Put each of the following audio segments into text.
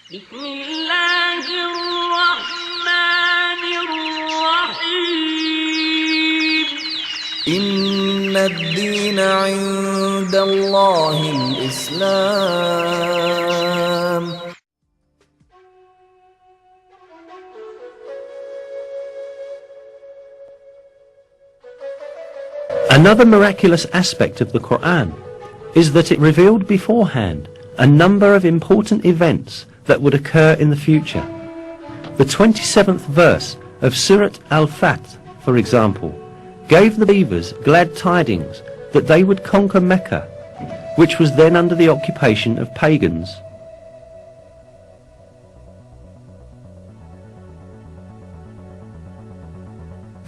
بسم الله الرحمن الرحيم إن الدين عند الله الإسلام. Another miraculous aspect of the Quran is that it revealed beforehand a number of important events that would occur in the future. The 27th verse of Surat Al-Fath, for example, gave the believers glad tidings that they would conquer Mecca, which was then under the occupation of pagans.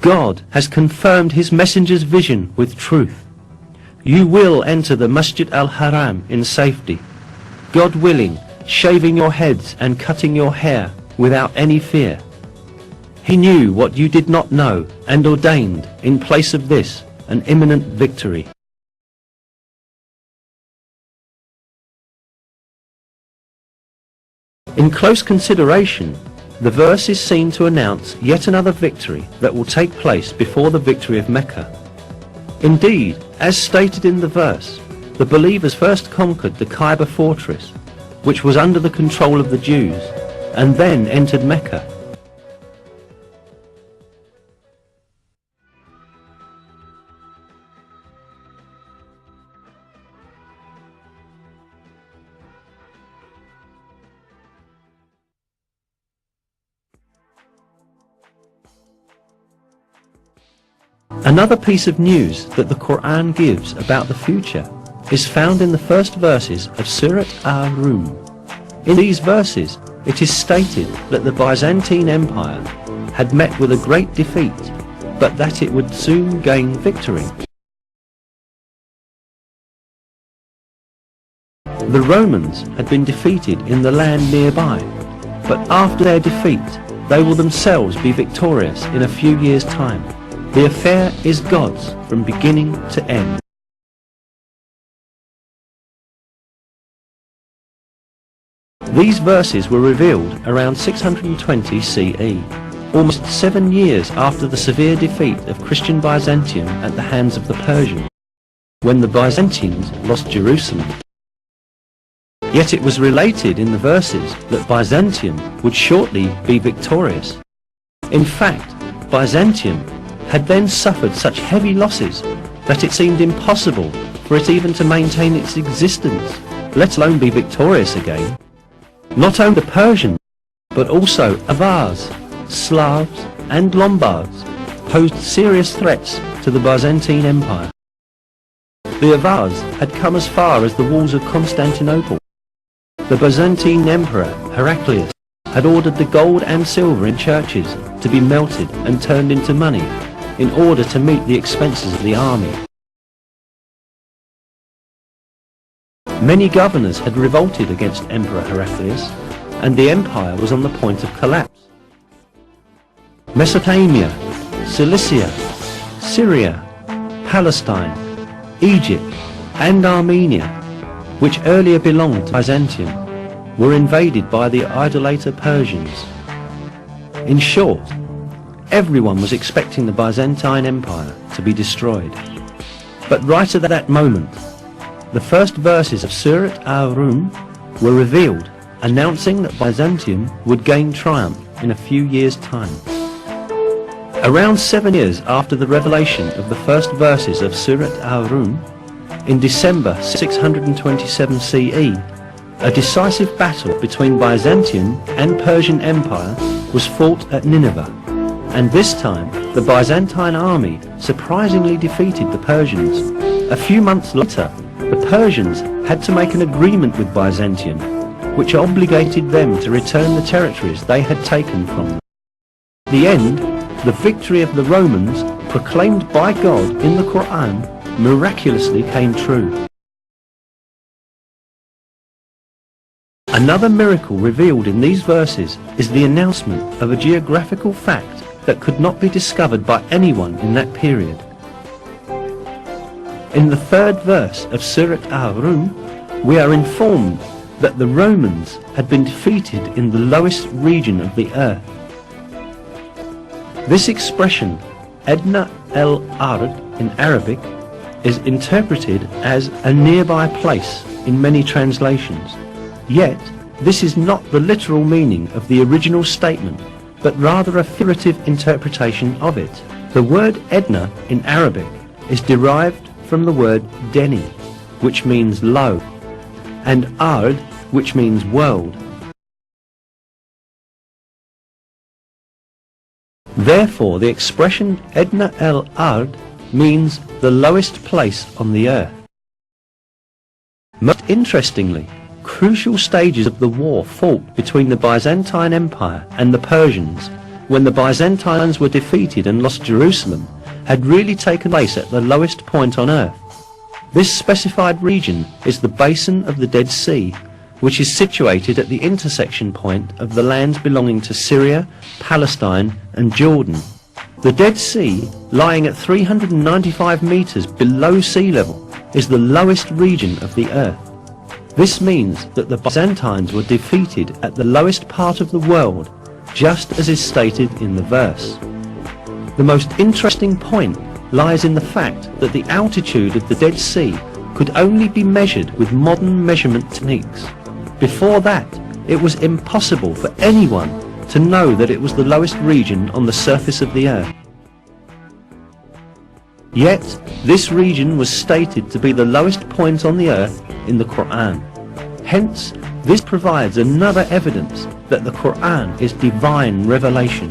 God has confirmed his messenger's vision with truth. You will enter the Masjid al-Haram in safety, God willing, shaving your heads and cutting your hair without any fear. He knew what you did not know and ordained, in place of this, an imminent victory. In close consideration, the verse is seen to announce yet another victory that will take place before the victory of Mecca. Indeed, as stated in the verse, the believers first conquered the Kaaba fortress, which was under the control of the Jews, and then entered Mecca. Another piece of news that the Quran gives about the future is found in the first verses of Surat Ar-Rum. In these verses, it is stated that the Byzantine Empire had met with a great defeat, but that it would soon gain victory. The Romans had been defeated in the land nearby, but after their defeat, they will themselves be victorious in a few years' time. The affair is God's from beginning to end. These verses were revealed around 620 CE, almost 7 years after the severe defeat of Christian Byzantium at the hands of the Persians, when the Byzantines lost Jerusalem. Yet it was related in the verses that Byzantium would shortly be victorious. In fact, Byzantium had then suffered such heavy losses that it seemed impossible for it even to maintain its existence, let alone be victorious again. Not only the Persians, but also Avars, Slavs and Lombards posed serious threats to the Byzantine Empire. The Avars had come as far as the walls of Constantinople. The Byzantine Emperor Heraclius had ordered the gold and silver in churches to be melted and turned into money in order to meet the expenses of the army. Many governors had revolted against Emperor Heraclius, and the empire was on the point of collapse. Mesopotamia, Cilicia, Syria, Palestine, Egypt, and Armenia, which earlier belonged to Byzantium, were invaded by the idolater Persians. In short, everyone was expecting the Byzantine Empire to be destroyed. But right at that moment, the first verses of Surat Ar-Rum were revealed, announcing that Byzantium would gain triumph in a few years' time. Around 7 years after the revelation of the first verses of Surat Ar-Rum, in December 627 CE, a decisive battle between Byzantium and Persian Empire was fought at Nineveh, and this time the Byzantine army surprisingly defeated the Persians. A few months later, the Persians had to make an agreement with Byzantium, which obligated them to return the territories they had taken from them. In the end, the victory of the Romans, proclaimed by God in the Quran, miraculously came true. Another miracle revealed in these verses is the announcement of a geographical fact that could not be discovered by anyone in that period. In the third verse of Surat Ar-Rum, we are informed that the Romans had been defeated in the lowest region of the earth. This expression, Adna el-Ard in Arabic, is interpreted as a nearby place in many translations. Yet, this is not the literal meaning of the original statement, but rather a figurative interpretation of it. The word Edna in Arabic is derived from the word Deni, which means low, and Ard, which means world. Therefore, the expression Edna el-Ard means the lowest place on the earth. Most interestingly, crucial stages of the war fought between the Byzantine Empire and the Persians, when the Byzantines were defeated and lost Jerusalem, had really taken place at the lowest point on earth. This specified region is the basin of the Dead Sea, which is situated at the intersection point of the lands belonging to Syria, Palestine and Jordan. The Dead Sea, lying at 395 meters below sea level, is the lowest region of the earth. This means that the Byzantines were defeated at the lowest part of the world, just as is stated in the verse. The most interesting point lies in the fact that the altitude of the Dead Sea could only be measured with modern measurement techniques. Before that, it was impossible for anyone to know that it was the lowest region on the surface of the earth. Yet, this region was stated to be the lowest point on the earth in the Quran. Hence, this provides another evidence that the Quran is divine revelation.